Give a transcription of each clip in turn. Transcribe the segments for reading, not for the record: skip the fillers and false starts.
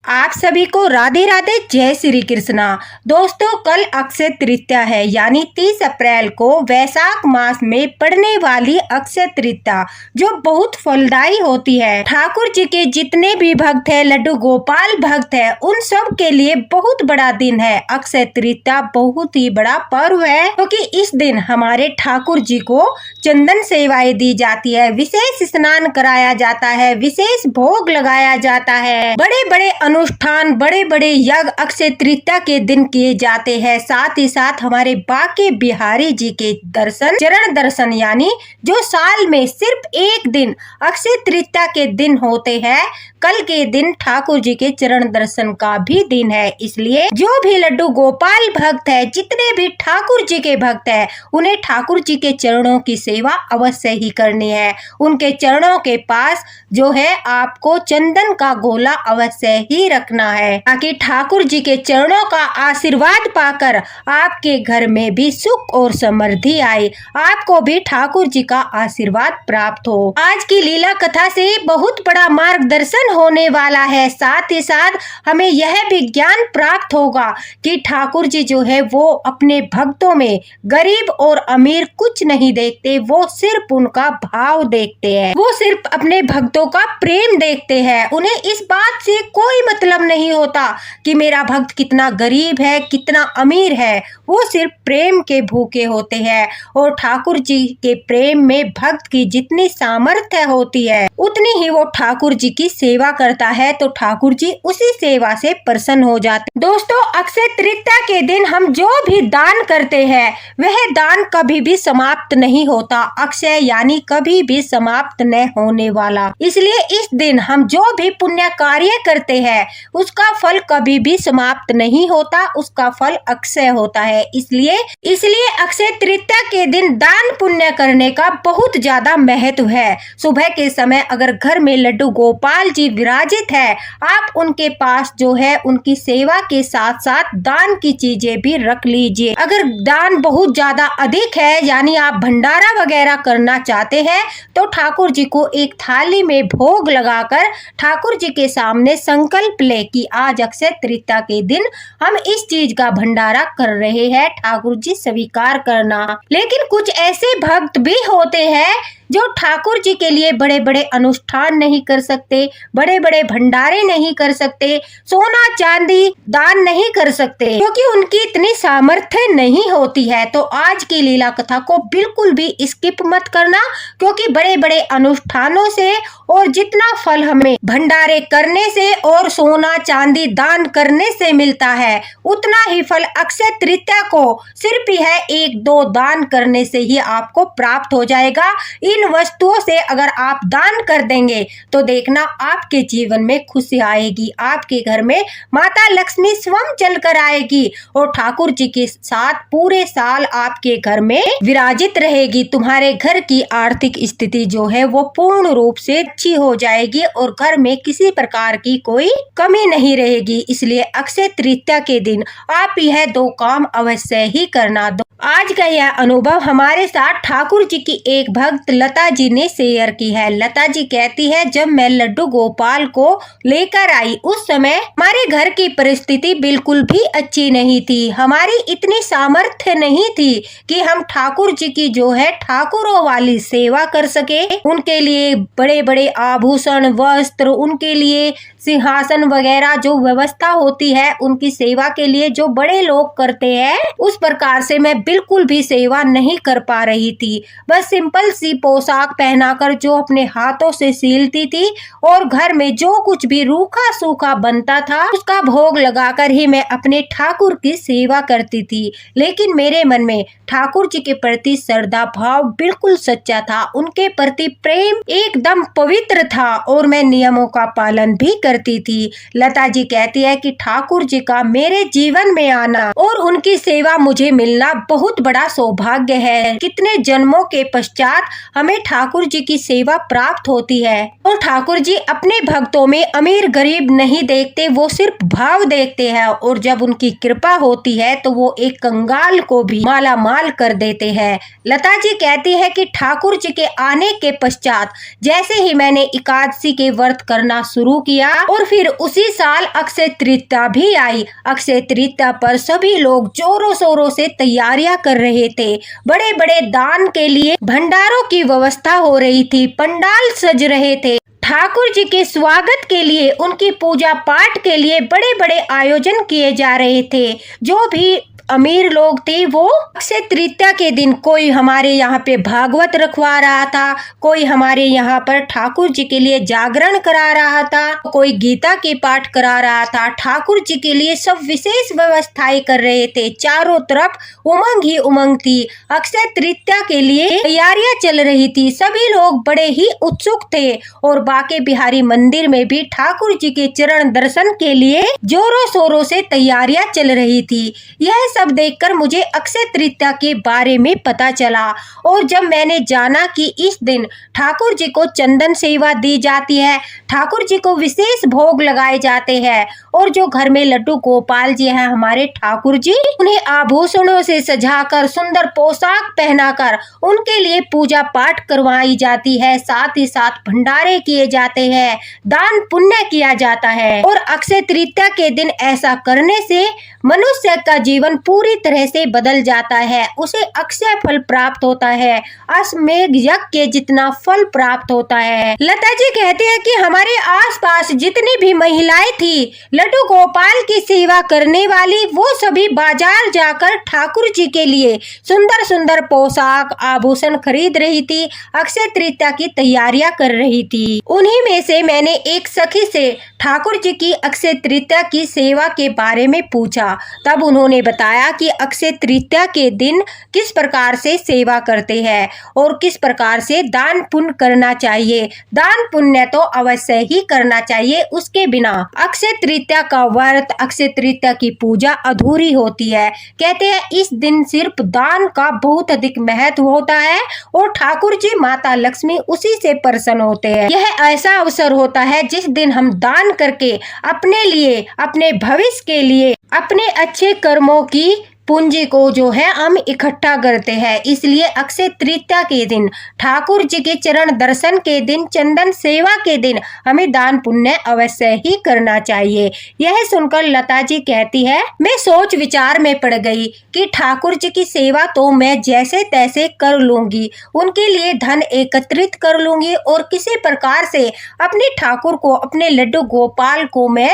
आप सभी को राधे राधे, जय श्री कृष्णा। दोस्तों, कल अक्षय तृतीया है, यानी 30 अप्रैल को वैशाख मास में पड़ने वाली अक्षय तृतीया जो बहुत फलदायी होती है। ठाकुर जी के जितने भी भक्त है, लड्डू गोपाल भक्त है, उन सब के लिए बहुत बड़ा दिन है। अक्षय तृतीया बहुत ही बड़ा पर्व है, क्योंकि इस दिन हमारे ठाकुर जी को चंदन सेवाएं दी जाती है, विशेष स्नान कराया जाता है, विशेष भोग लगाया जाता है, बड़े बड़े अनुष्ठान, बड़े बड़े यज्ञ अक्षय तृतीया के दिन किए जाते हैं। साथ ही साथ हमारे बांके बिहारी जी के दर्शन, चरण दर्शन, यानी जो साल में सिर्फ एक दिन अक्षय तृतीया के दिन होते हैं, कल के दिन ठाकुर जी के चरण दर्शन का भी दिन है। इसलिए जो भी लड्डू गोपाल भक्त है, जितने भी ठाकुर जी के भक्त है, उन्हें ठाकुर जी के चरणों की सेवा अवश्य ही करनी है। उनके चरणों के पास जो है आपको चंदन का गोला अवश्य ही रखना है, ताकि ठाकुर जी के चरणों का आशीर्वाद पाकर आपके घर में भी सुख और समृद्धि आए, आपको भी ठाकुर जी का आशीर्वाद प्राप्त हो। आज की लीला कथा से बहुत बड़ा मार्गदर्शन होने वाला है। साथ ही साथ हमें यह भी ज्ञान प्राप्त होगा कि ठाकुर जी जो है वो अपने भक्तों में गरीब और अमीर कुछ नहीं देखते, वो सिर्फ उनका भाव देखते हैं, वो सिर्फ अपने भक्तों का प्रेम देखते हैं। उन्हें इस बात से कोई मतलब नहीं होता कि मेरा भक्त कितना गरीब है, कितना अमीर है, वो सिर्फ प्रेम के भूखे होते हैं। और ठाकुर जी के प्रेम में भक्त की जितनी सामर्थ्य होती है, उतनी ही वो ठाकुर जी की सेवा करता है, तो ठाकुर जी उसी सेवा से प्रसन्न हो जाते। दोस्तों, अक्षय तृतीया के दिन हम जो भी दान करते हैं, वह दान कभी भी समाप्त नहीं होता। अक्षय यानी कभी भी समाप्त न होने वाला। इसलिए इस दिन हम जो भी पुण्य कार्य करते हैं, उसका फल कभी भी समाप्त नहीं होता, उसका फल अक्षय होता है। इसलिए अक्षय तृतीया के दिन दान पुण्य करने का बहुत ज्यादा महत्व है। सुबह के समय अगर घर में लड्डू गोपाल जी विराजित है, आप उनके पास जो है उनकी सेवा के साथ साथ दान की चीजें भी रख लीजिए। अगर दान बहुत ज्यादा अधिक है, यानी आप भंडारा वगैरह करना चाहते हैं, तो ठाकुर जी को एक थाली में भोग लगाकर ठाकुर जी के सामने संकल्प ले कि आज अक्षय तृतीया के दिन हम इस चीज का भंडारा कर रहे हैं, ठाकुर जी स्वीकार करना। लेकिन कुछ ऐसे भक्त भी होते हैं जो ठाकुर जी के लिए बड़े बड़े अनुष्ठान नहीं कर सकते, बड़े बड़े भंडारे नहीं कर सकते, सोना चांदी दान नहीं कर सकते, क्योंकि उनकी इतनी सामर्थ्य नहीं होती है। तो आज की लीला कथा को बिल्कुल भी स्किप मत करना, क्योंकि बड़े बड़े अनुष्ठानों से और जितना फल हमें भंडारे करने से और सोना चांदी दान करने से मिलता है, उतना ही फल अक्षय तृतीया को सिर्फ यह 1-2 दान करने से ही आपको प्राप्त हो जाएगा। इन वस्तुओं से अगर आप दान कर देंगे तो देखना आपके जीवन में खुशी आएगी, आपके घर में माता लक्ष्मी स्वयं चलकर आएगी और ठाकुर जी के साथ पूरे साल आपके घर में विराजित रहेगी। तुम्हारे घर की आर्थिक स्थिति जो है वो पूर्ण रूप से अच्छी हो जाएगी और घर में किसी प्रकार की कोई कमी नहीं रहेगी। इसलिए अक्षय तृतीया के दिन आप यह 2 काम अवश्य ही करना। आज का यह अनुभव हमारे साथ ठाकुर जी की एक भक्त लता जी ने शेयर की है। लता जी कहती है, जब मैं लड्डू गोपाल को लेकर आई, उस समय हमारे घर की परिस्थिति बिल्कुल भी अच्छी नहीं थी। हमारी इतनी सामर्थ्य नहीं थी कि हम ठाकुर जी की जो है ठाकुरों वाली सेवा कर सके। उनके लिए बड़े बड़े आभूषण, वस्त्र, उनके लिए सिंहासन वगैरह जो व्यवस्था होती है, उनकी सेवा के लिए जो बड़े लोग करते हैं, उस प्रकार से मैं बिल्कुल भी सेवा नहीं कर पा रही थी। बस सिंपल सी पोशाक पहनाकर जो अपने हाथों से सीलती थी और घर में जो कुछ भी रूखा सूखा बनता था, उसका भोग लगाकर ही मैं अपने ठाकुर की सेवा करती थी। लेकिन मेरे मन में ठाकुर जी के प्रति श्रद्धा भाव बिल्कुल सच्चा था, उनके प्रति प्रेम एकदम पवित्र था और मैं नियमों का पालन भी करती थी। लता जी कहती है कि ठाकुर जी का मेरे जीवन में आना और उनकी सेवा मुझे मिलना बहुत बड़ा सौभाग्य है। कितने जन्मों के पश्चात हमें हमें ठाकुर जी की सेवा प्राप्त होती है। और ठाकुर जी अपने भक्तों में अमीर गरीब नहीं देखते, वो सिर्फ भाव देखते हैं। और जब उनकी कृपा होती है तो वो एक कंगाल को भी माला माल कर देते हैं। लता जी कहती है कि ठाकुर जी के आने के पश्चात जैसे ही मैंने एकादशी के व्रत करना शुरू किया और फिर उसी साल अक्षय तृतीया भी आई। अक्षय तृतीया पर सभी लोग जोरों शोरों से तैयारियां कर रहे थे। बड़े बड़े दान के लिए भंडारों की व्यवस्था हो रही थी, पंडाल सज रहे थे। ठाकुर जी के स्वागत के लिए, उनकी पूजा पाठ के लिए बड़े बड़े आयोजन किए जा रहे थे। जो भी अमीर लोग थे वो अक्षय तृतीया के दिन कोई हमारे यहाँ पे भागवत रखवा रहा था, कोई हमारे यहाँ पर ठाकुर जी के लिए जागरण करा रहा था, कोई गीता के पाठ करा रहा था। ठाकुर जी के लिए सब विशेष व्यवस्थाएं कर रहे थे। चारों तरफ उमंग ही उमंग थी। अक्षय तृतीया के लिए तैयारियां चल रही थी। सभी लोग बड़े ही उत्सुक थे और बांके बिहारी मंदिर में भी ठाकुर जी के चरण दर्शन के लिए जोरों शोरों से तैयारियां चल रही थी। यह सब देखकर मुझे अक्षय तृतीया के बारे में पता चला। और जब मैंने जाना कि इस दिन ठाकुर जी को चंदन सेवा दी जाती है, ठाकुर जी को विशेष भोग लगाए जाते हैं, और जो घर में लड्डू गोपाल जी हैं हमारे ठाकुर जी, उन्हें आभूषणों से सजाकर सुंदर पोशाक पहनाकर उनके लिए पूजा पाठ करवाई जाती है। साथ ही साथ भंडारे किए जाते हैं, दान पुण्य किया जाता है। और अक्षय तृतीया के दिन ऐसा करने से मनुष्य का जीवन पूरी तरह से बदल जाता है। उसे अक्षय फल प्राप्त होता है, अश्वमेध यज्ञ के जितना फल प्राप्त होता है। लता जी कहती है कि हमारे आसपास जितनी भी महिलाएं थी लड्डू गोपाल की सेवा करने वाली, वो सभी बाजार जाकर ठाकुर जी के लिए सुंदर सुंदर पोशाक आभूषण खरीद रही थी, अक्षय तृतीया की तैयारियां कर रही थी। उन्हीं में से मैंने एक सखी से ठाकुर जी की अक्षय तृतीया की सेवा के बारे में पूछा। तब उन्होंने बताया कि अक्षय तृतीया के दिन किस प्रकार से सेवा करते हैं और किस प्रकार से दान पुण्य करना चाहिए। दान पुण्य तो अवश्य ही करना चाहिए, उसके बिना अक्षय तृतीया का व्रत, अक्षय तृतीया की पूजा अधूरी होती है। कहते हैं इस दिन सिर्फ दान का बहुत अधिक महत्व होता है और ठाकुर जी माता लक्ष्मी उसी से प्रसन्न होते हैं। यह ऐसा अवसर होता है जिस दिन हम दान करके अपने लिए, अपने भविष्य के लिए, अपने अच्छे कर्मों की पूंजी को जो है हम इकट्ठा करते हैं। इसलिए अक्षय तृतीया के दिन, ठाकुर जी के चरण दर्शन के दिन, चंदन सेवा के दिन हमें दान पुण्य अवश्य ही करना चाहिए। यह सुनकर लता जी कहती है, मैं सोच विचार में पड़ गई कि ठाकुर जी की सेवा तो मैं जैसे तैसे कर लूंगी, उनके लिए धन एकत्रित कर लूंगी और किसी प्रकार से अपने ठाकुर को, अपने लड्डू गोपाल को मैं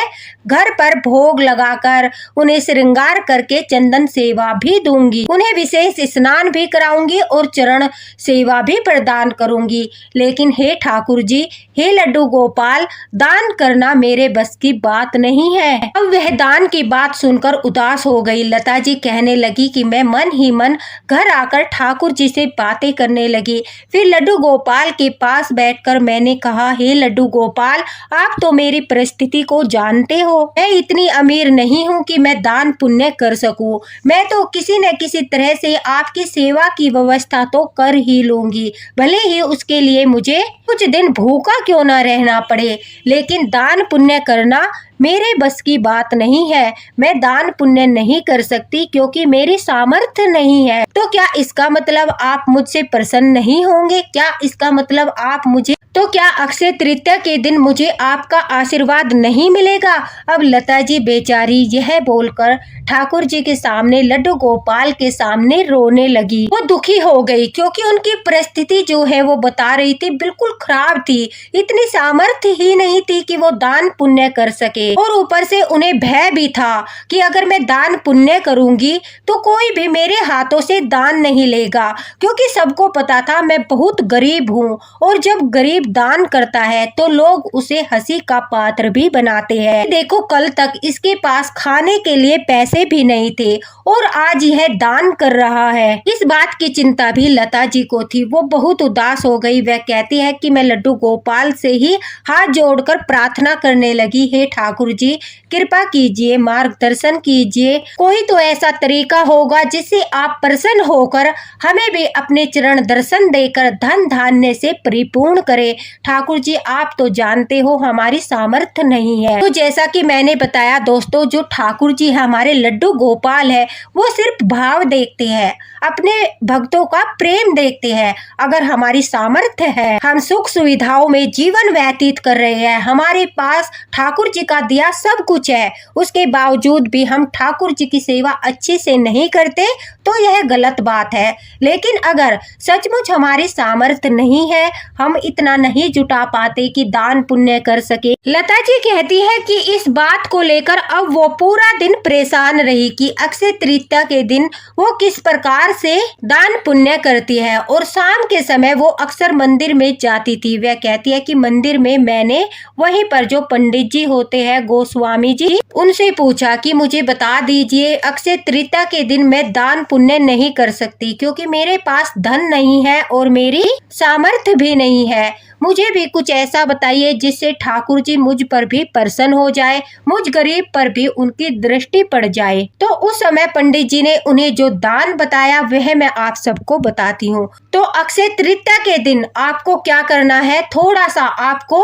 घर पर भोग लगाकर उन्हें श्रृंगार करके चंदन सेवा भी दूंगी, उन्हें विशेष स्नान भी कराऊंगी और चरण सेवा भी प्रदान करूंगी। लेकिन हे ठाकुर जी, हे लड्डू गोपाल, दान करना मेरे बस की बात नहीं है। अब वह दान की बात सुनकर उदास हो गई। लता जी कहने लगी कि मैं मन ही मन घर आकर ठाकुर जी से बातें करने लगी। फिर लड्डू गोपाल के पास बैठकर मैंने कहा, हे लड्डू गोपाल, आप तो मेरी परिस्थिति को जानते हो। मैं इतनी अमीर नहीं हूँ कि मैं दान पुण्य कर सकूं। मैं तो किसी न किसी तरह से आपकी सेवा की व्यवस्था तो कर ही लूंगी, भले ही उसके लिए मुझे कुछ दिन भूखा क्यों न रहना पड़े, लेकिन दान पुण्य करना मेरे बस की बात नहीं है। मैं दान पुण्य नहीं कर सकती क्योंकि मेरी सामर्थ्य नहीं है। तो क्या इसका मतलब आप मुझसे प्रसन्न नहीं होंगे? क्या इसका मतलब आप मुझे, तो क्या अक्षय तृतीया के दिन मुझे आपका आशीर्वाद नहीं मिलेगा? अब लता जी बेचारी यह बोलकर ठाकुर जी के सामने, लड्डू गोपाल के सामने रोने लगी। वो दुखी हो गई क्योंकि उनकी परिस्थिति जो है वो बता रही थी बिल्कुल खराब थी। इतनी सामर्थ्य ही नहीं थी कि वो दान पुण्य कर सके, और ऊपर से उन्हें भय भी था कि अगर मैं दान पुण्य करूंगी तो कोई भी मेरे हाथों से दान नहीं लेगा, क्योंकि सबको पता था मैं बहुत गरीब हूँ, और जब गरीब गरीब दान करता है तो लोग उसे हंसी का पात्र भी बनाते हैं। देखो कल तक इसके पास खाने के लिए पैसे भी नहीं थे और आज यह दान कर रहा है। इस बात की चिंता भी लता जी को थी। वो बहुत उदास हो गई। वह कहती है कि मैं लड्डू गोपाल से ही हाथ जोड़कर प्रार्थना करने लगी, हे ठाकुर जी कृपा कीजिए, मार्गदर्शन कीजिए, कोई तो ऐसा तरीका होगा जिससे आप प्रसन्न होकर हमें भी अपने चरण दर्शन देकर धन धान्य से परिपूर्ण करे। ठाकुर जी आप तो जानते हो हमारी सामर्थ्य नहीं है। तो जैसा कि मैंने बताया दोस्तों, जो ठाकुर जी हमारे लड्डू गोपाल है वो सिर्फ भाव देखते हैं, अपने भक्तों का प्रेम देखते हैं। अगर हमारी सामर्थ्य है, हम सुख सुविधाओं में जीवन व्यतीत कर रहे हैं, हमारे पास ठाकुर जी का दिया सब कुछ है, उसके बावजूद भी हम ठाकुर जी की सेवा अच्छे से नहीं करते तो यह गलत बात है। लेकिन अगर सचमुच हमारी सामर्थ्य नहीं है, हम इतना नहीं जुटा पाते कि दान पुण्य कर सके। लता जी कहती है कि इस बात को लेकर अब वो पूरा दिन परेशान रही कि अक्षय तृतीया के दिन वो किस प्रकार से दान पुण्य करती है और शाम के समय वो अक्सर मंदिर में जाती थी। वह कहती है कि मंदिर में मैंने वहीं पर जो पंडित जी होते हैं, गोस्वामी जी, उनसे पूछा कि मुझे बता दीजिए अक्षय तृतीया के दिन मैं दान पुण्य नहीं कर सकती क्योंकि मेरे पास धन नहीं है और मेरी सामर्थ्य भी नहीं है। मुझे भी कुछ ऐसा बताइए जिससे ठाकुर जी मुझ पर भी प्रसन्न हो जाए, मुझ गरीब पर भी उनकी दृष्टि पड़ जाए। तो उस समय पंडित जी ने उन्हें जो दान बताया वह मैं आप सबको बताती हूँ। तो अक्षय तृतीया के दिन आपको क्या करना है, थोड़ा सा आपको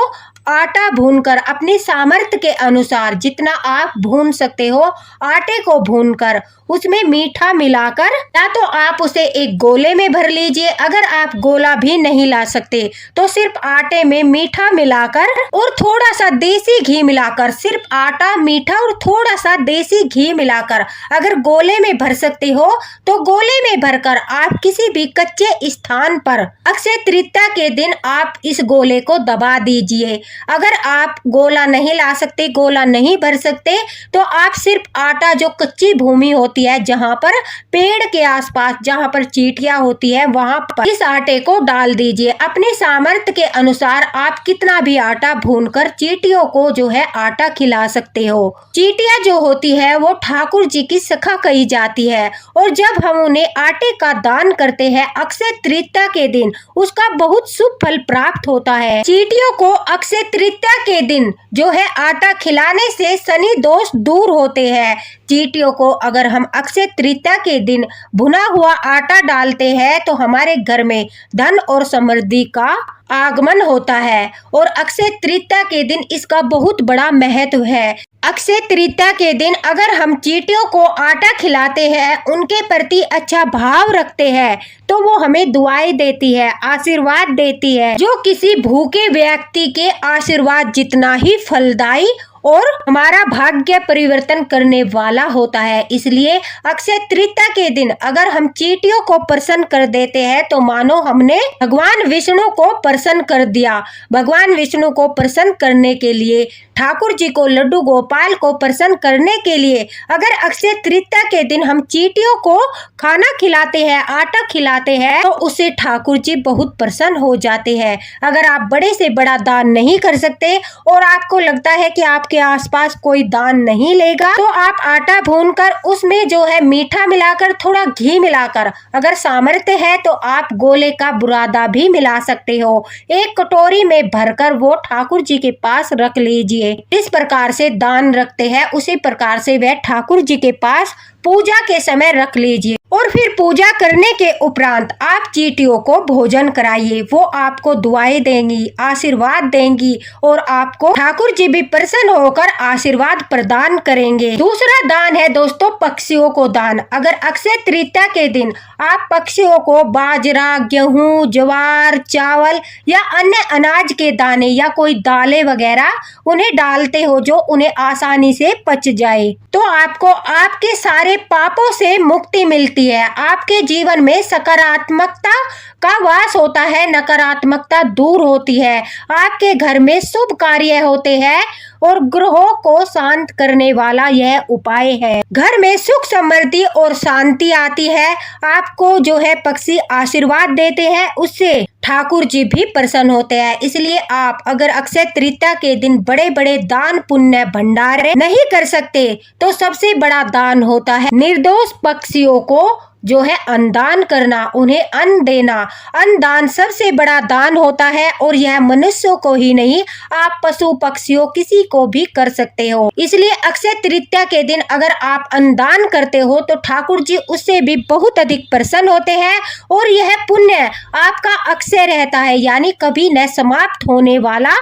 आटा भूनकर अपनी सामर्थ्य के अनुसार जितना आप भून सकते हो, आटे को भूनकर उसमें मीठा मिलाकर या तो आप उसे एक गोले में भर लीजिए। अगर आप गोला भी नहीं ला सकते तो सिर्फ आटे में मीठा मिलाकर और थोड़ा सा देसी घी मिलाकर, सिर्फ आटा, मीठा और थोड़ा सा देसी घी मिलाकर अगर गोले में भर सकते हो तो गोले में भरकर आप किसी भी कच्चे स्थान पर अक्षय तृतीया के दिन आप इस गोले को दबा दीजिए। अगर आप गोला नहीं ला सकते, गोला नहीं भर सकते तो आप सिर्फ आटा, जो कच्ची भूमि होती है जहां पर पेड़ के आसपास जहां पर चींटियां होती है वहां पर इस आटे को डाल दीजिए। अपने सामर्थ्य के अनुसार आप कितना भी आटा भूनकर चींटियों को जो है आटा खिला सकते हो। चींटियां जो होती है वो ठाकुर जी की सखा कही जाती है और जब हम उन्हें आटे का दान करते हैं अक्षय तृतीया के दिन उसका बहुत शुभ फल प्राप्त होता है। चींटियों को अक्षय तृतीया के दिन जो है आटा खिलाने से शनि दोष दूर होते हैं। चींटियों को अगर हम अक्षय तृतीया के दिन भुना हुआ आटा डालते हैं तो हमारे घर में धन और समृद्धि का आगमन होता है और अक्षय तृतीया के दिन इसका बहुत बड़ा महत्व है। अक्षय तृतीया के दिन अगर हम चींटियों को आटा खिलाते हैं, उनके प्रति अच्छा भाव रखते हैं तो वो हमें दुआएं देती है, आशीर्वाद देती है, जो किसी भूखे व्यक्ति के आशीर्वाद जितना ही फलदायी और हमारा भाग्य परिवर्तन करने वाला होता है। इसलिए अक्षय तृतीया के दिन अगर हम चींटियों को प्रसन्न कर देते हैं तो मानो हमने भगवान विष्णु को प्रसन्न कर दिया। भगवान विष्णु को प्रसन्न करने के लिए, ठाकुर जी को, लड्डू गोपाल को प्रसन्न करने के लिए अगर अक्षय तृतीया के दिन हम चींटियों को खाना खिलाते हैं, आटा खिलाते हैं तो उससे ठाकुर जी बहुत प्रसन्न हो जाते हैं। अगर आप बड़े से बड़ा दान नहीं कर सकते और आपको लगता है कि आपके आसपास कोई दान नहीं लेगा तो आप आटा भूनकर उसमें जो है मीठा मिलाकर, थोड़ा घी मिलाकर, अगर सामर्थ्य है तो आप गोले का बुरादा भी मिला सकते हो। एक कटोरी में भरकर वो ठाकुर जी के पास रख लीजिए। इस प्रकार से दान रखते हैं उसी प्रकार से वह ठाकुर जी के पास पूजा के समय रख लीजिए और फिर पूजा करने के उपरांत आप चींटियों को भोजन कराइए। वो आपको दुआएं देंगी, आशीर्वाद देंगी और आपको ठाकुर जी भी प्रसन्न होकर आशीर्वाद प्रदान करेंगे। दूसरा दान है दोस्तों पक्षियों को दान। अगर अक्षय तृतीया के दिन आप पक्षियों को बाजरा, गेहूं, ज्वार, चावल या अन्य अनाज के दाने या कोई दालें वगैरह उन्हें डालते हो जो उन्हें आसानी से पच जाए तो आपको आपके सारे पापों से मुक्ति मिलती है। आपके जीवन में सकारात्मकता का वास होता है, नकारात्मकता दूर होती है। आपके घर में शुभ कार्य होते हैं और ग्रहों को शांत करने वाला यह उपाय है। घर में सुख समृद्धि और शांति आती है। आपको जो है पक्षी आशीर्वाद देते हैं, उससे ठाकुर जी भी प्रसन्न होते हैं। इसलिए आप अगर अक्षय तृतीया के दिन बड़े बड़े दान पुण्य भंडारे नहीं कर सकते तो सबसे बड़ा दान होता है निर्दोष पक्षियों को जो है अन्नदान करना, उन्हें अन्न देना। अन्नदान सबसे बड़ा दान होता है और यह मनुष्यों को ही नहीं, आप पशु पक्षियों किसी को भी कर सकते हो। इसलिए अक्षय तृतीया के दिन अगर आप अन्नदान करते हो तो ठाकुर जी उससे भी बहुत अधिक प्रसन्न होते हैं और यह पुण्य आपका अक्षय रहता है, यानी कभी न समाप्त होने वाला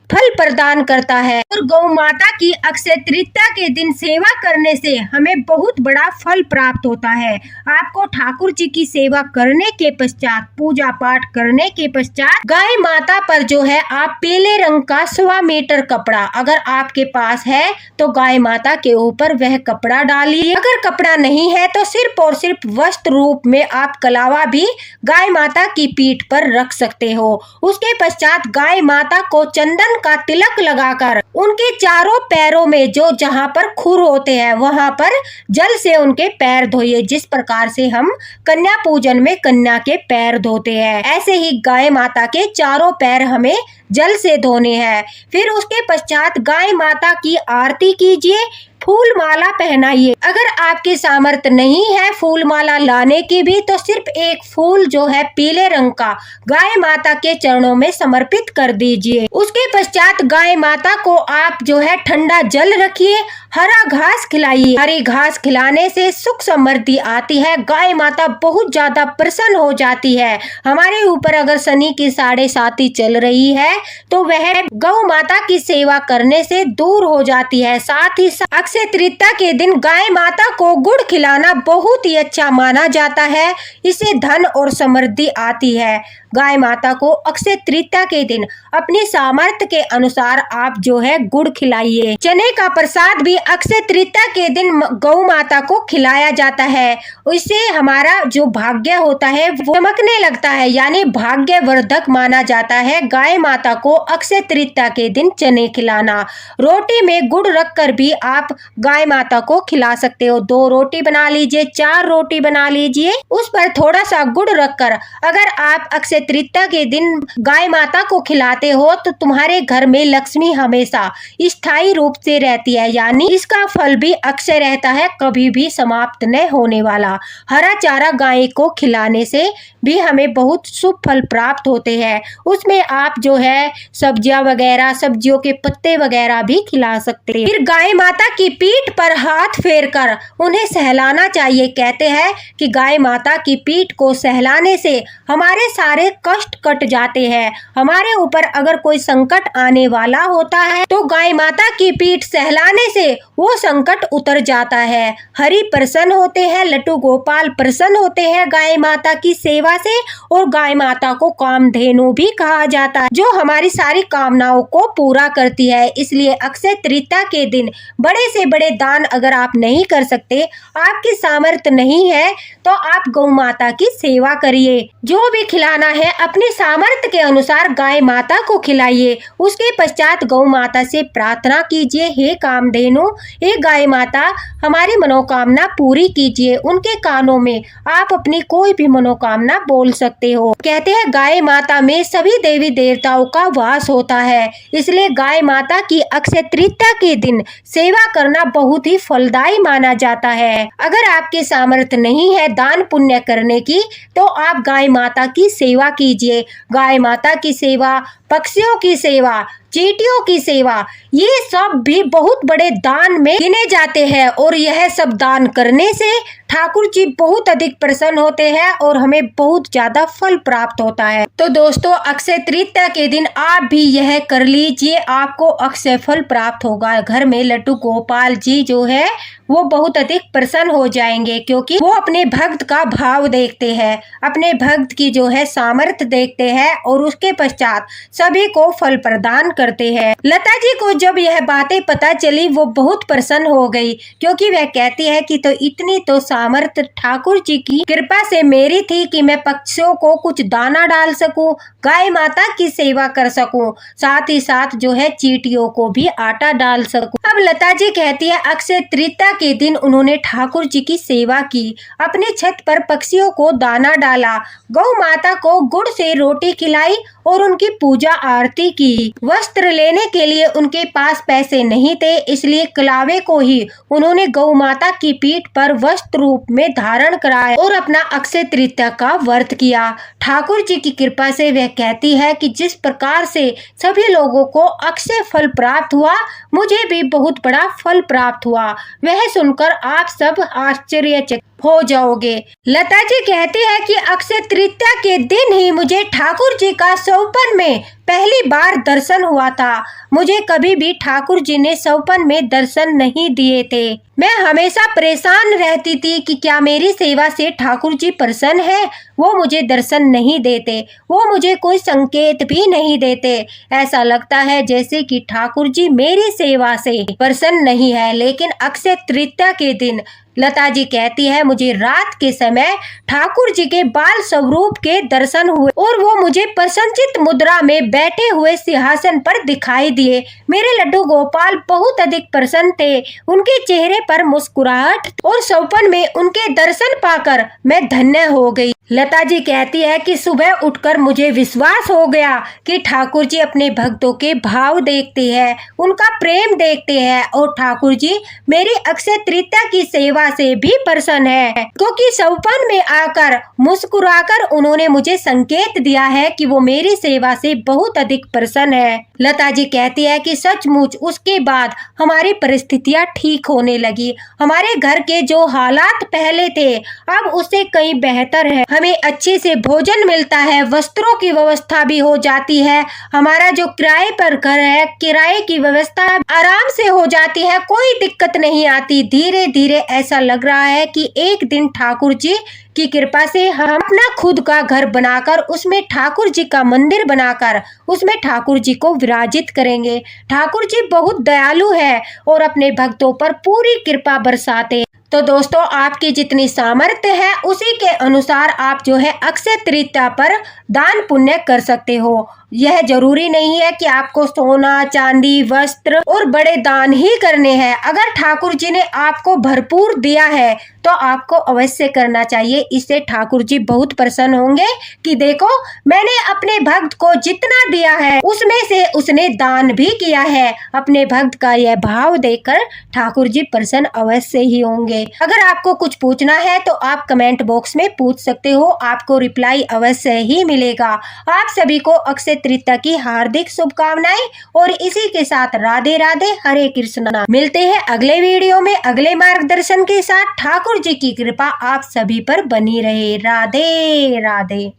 फल प्रदान करता है। और गौ माता की अक्षय तृतीया के दिन सेवा करने से हमें बहुत बड़ा फल प्राप्त होता है। आपको ठाकुर जी की सेवा करने के पश्चात, पूजा पाठ करने के पश्चात गाय माता पर जो है आप पीले रंग का 1.25 मीटर कपड़ा अगर आपके पास है तो गाय माता के ऊपर वह कपड़ा डालिए। अगर कपड़ा नहीं है तो सिर्फ और सिर्फ वस्त्र रूप में आप कलावा भी गाय माता की पीठ पर रख सकते हो। उसके पश्चात गाय माता को चंदन का तिलक लगाकर उनके चारों पैरों में जो जहां पर खुर होते हैं वहां पर जल से उनके पैर धोइए। जिस प्रकार से हम कन्या पूजन में कन्या के पैर धोते हैं, ऐसे ही गाय माता के चारों पैर हमें जल से धोने हैं। फिर उसके पश्चात गाय माता की आरती कीजिए, फूल माला पहनाइए। अगर आपकी सामर्थ्य नहीं है फूल माला लाने की भी तो सिर्फ एक फूल जो है पीले रंग का गाय माता के चरणों में समर्पित कर दीजिए। उसके पश्चात गाय माता को आप जो है ठंडा जल रखिए, हरा घास खिलाइए। हरी घास खिलाने से सुख समृद्धि आती है, गाय माता बहुत ज्यादा प्रसन्न हो जाती है। हमारे ऊपर अगर शनि की 7.5 चल रही है तो वह गौ माता की सेवा करने से दूर हो जाती है। साथ ही अक्षय तृतीया के दिन गाय माता को गुड़ खिलाना बहुत ही अच्छा माना जाता है, इससे धन और समृद्धि आती है। गाय माता को अक्षय तृतीया के दिन अपनी सामर्थ्य के अनुसार आप जो है गुड़ खिलाइए। चने का प्रसाद भी अक्षय तृतीया के दिन गौ माता को खिलाया जाता है, इससे हमारा जो भाग्य होता है वो चमकने लगता है, यानी भाग्यवर्धक माना जाता है गाय माता को अक्षय तृतीया के दिन चने खिलाना। रोटी में गुड़ रखकर भी आप गाय माता को खिला सकते हो। 2 रोटी बना लीजिए, 4 रोटी बना लीजिए, उस पर थोड़ा सा गुड़ रखकर अगर आप अक्षय तृतीया के दिन गाय माता को खिलाते हो तो तुम्हारे घर में लक्ष्मी हमेशा स्थायी रूप से रहती है, यानी इसका फल भी अक्षय रहता है, कभी भी समाप्त न होने वाला। हरा चारा गाय को खिलाने से भी हमें बहुत शुभ फल प्राप्त होते हैं। उसमें आप जो है सब्जियां वगैरह, सब्जियों के पत्ते वगैरह भी खिला सकते हैं। फिर गाय माता की पीठ पर हाथ फेरकर उन्हें सहलाना चाहिए। कहते हैं कि गाय माता की पीठ को सहलाने से हमारे सारे कष्ट कट जाते हैं। हमारे ऊपर अगर कोई संकट आने वाला होता है तो गाय माता की पीठ सहलाने से वो संकट उतर जाता है। हरि प्रसन्न होते हैं, लट्टू गोपाल प्रसन्न होते हैं गाय माता की सेवा से। और गाय माता को कामधेनु भी कहा जाता है, जो हमारी सारी कामनाओं को पूरा करती है। इसलिए अक्षय तृतीया के दिन बड़े से बड़े दान अगर आप नहीं कर सकते, आपकी सामर्थ्य नहीं है, तो आप गौ माता की सेवा करिए। जो भी खिलाना है अपनी सामर्थ्य के अनुसार गाय माता को खिलाइए। उसके पश्चात गौ माता से प्रार्थना कीजिए, हे कामधेनु, हे गाय माता, हमारी मनोकामना पूरी कीजिए। उनके कानों में आप अपनी कोई भी मनोकामना बोल सकते हो। कहते हैं गाय माता में सभी देवी देवताओं का वास होता है, इसलिए गाय माता की अक्षय तृतीया के दिन सेवा करना बहुत ही फलदायी माना जाता है। अगर आपके सामर्थ्य नहीं है दान पुण्य करने की तो आप गाय माता की सेवा कीजिए। गाय माता की सेवा, पक्षियों की सेवा, चींटियों की सेवा, ये सब भी बहुत बड़े दान में गिने जाते हैं और यह सब दान करने से ठाकुर जी बहुत अधिक प्रसन्न होते हैं और हमें बहुत ज्यादा फल प्राप्त होता है। तो दोस्तों, अक्षय तृतीया के दिन आप भी यह कर लीजिए, आपको अक्षय फल प्राप्त होगा। घर में लड्डू गोपाल जी जो है वो बहुत अधिक प्रसन्न हो जाएंगे, क्योंकि वो अपने भक्त का भाव देखते हैं, अपने भक्त की जो है सामर्थ्य देखते हैं और उसके पश्चात सभी को फल प्रदान करते हैं। लता जी को जब यह बातें पता चली वो बहुत प्रसन्न हो गई, क्योंकि वह कहती है कि तो इतनी तो सामर्थ्य ठाकुर जी की कृपा से मेरी थी कि मैं पक्षियों को कुछ दाना डाल सकूं। सकूं, गाय माता की सेवा कर सकूं, साथ ही साथ जो है चींटियों को भी आटा डाल सकूं। अब लता जी कहती है अक्षय तृतीया के दिन उन्होंने ठाकुर जी की सेवा की, अपने छत पर पक्षियों को दाना डाला, गौ माता को गुड़ से रोटी खिलाई और उनकी पूजा आरती की। वस्त्र लेने के लिए उनके पास पैसे नहीं थे, इसलिए कलावे को ही उन्होंने गौ माता की पीठ पर वस्त्र रूप में धारण कराया और अपना अक्षय तृतीया का व्रत किया। ठाकुर जी की कृपा से वह कहती है कि जिस प्रकार से सभी लोगों को अक्षय फल प्राप्त हुआ, मुझे भी बहुत बड़ा फल प्राप्त हुआ। वह सुनकर आप सब आश्चर्यचकित हो जाओगे। लता जी कहती है कि अक्षय तृतीया के दिन ही मुझे ठाकुर जी का सौपन में पहली बार दर्शन हुआ था। मुझे कभी भी ठाकुर जी ने सौपन में दर्शन नहीं दिए थे। मैं हमेशा परेशान रहती थी कि क्या मेरी सेवा से ठाकुर जी प्रसन्न है। वो मुझे दर्शन नहीं देते, वो मुझे कोई संकेत भी नहीं देते। ऐसा लगता है जैसे कि ठाकुर जी मेरी सेवा से प्रसन्न नहीं है। लेकिन अक्षय तृतीया के दिन लता जी कहती है मुझे रात के समय ठाकुर जी के बाल स्वरूप के दर्शन हुए और वो मुझे प्रसन्नचित्त मुद्रा में बैठे हुए सिंहासन पर दिखाई दिए। मेरे लड्डू गोपाल बहुत अधिक प्रसन्न थे, उनके चेहरे पर मुस्कुराहट और सौपन में उनके दर्शन पाकर मैं धन्य हो गई। लता जी कहती है कि सुबह उठकर मुझे विश्वास हो गया कि ठाकुर जी अपने भक्तों के भाव देखते हैं, उनका प्रेम देखते हैं और ठाकुर जी मेरी अक्षय तृतीया की सेवा से भी प्रसन्न है, क्योंकि सौपन में आकर मुस्कुराकर उन्होंने मुझे संकेत दिया है कि वो मेरी सेवा से बहुत अधिक प्रसन्न है। लता जी कहती है कि सचमुच उसके बाद हमारी परिस्थितियां ठीक होने लगी। हमारे घर के जो हालात पहले थे अब उससे कहीं बेहतर है। हमें अच्छे से भोजन मिलता है, वस्त्रों की व्यवस्था भी हो जाती है। हमारा जो किराए पर घर है, किराए की व्यवस्था आराम से हो जाती है, कोई दिक्कत नहीं आती। धीरे धीरे ऐसा लग रहा है कि एक दिन ठाकुर जी की कृपा से हम अपना खुद का घर बनाकर उसमें ठाकुर जी का मंदिर बनाकर उसमें ठाकुर जी को विराजित करेंगे। ठाकुर जी बहुत दयालु है और अपने भक्तों पर पूरी कृपा बरसाते हैं। तो दोस्तों आपकी जितनी सामर्थ्य है उसी के अनुसार आप जो है अक्षय तृतीया पर दान पुण्य कर सकते हो। यह जरूरी नहीं है कि आपको सोना चांदी वस्त्र और बड़े दान ही करने हैं। अगर ठाकुर जी ने आपको भरपूर दिया है तो आपको अवश्य करना चाहिए। इससे ठाकुर जी बहुत प्रसन्न होंगे कि देखो मैंने अपने भक्त को जितना दिया है उसमें से उसने दान भी किया है। अपने भक्त का यह भाव देखकर ठाकुर जी प्रसन्न अवश्य ही होंगे। अगर आपको कुछ पूछना है तो आप कमेंट बॉक्स में पूछ सकते हो, आपको रिप्लाई अवश्य ही मिलेगा। आप सभी को अक्षय तृतीया की हार्दिक शुभकामनाएं और इसी के साथ राधे राधे, हरे कृष्णा। मिलते हैं अगले वीडियो में अगले मार्गदर्शन के साथ। ठाकुर जी की कृपा आप सभी पर बनी रहे। राधे राधे।